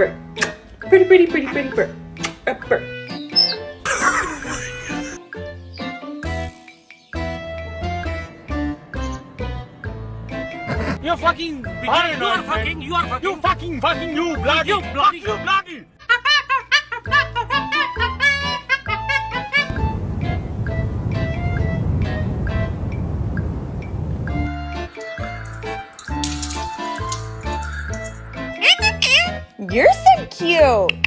bird. Pretty, pretty, pretty, pretty bird. A bird. You fucking beginner, you are fucking, you fucking, you bloody, you bloody. You're so cute.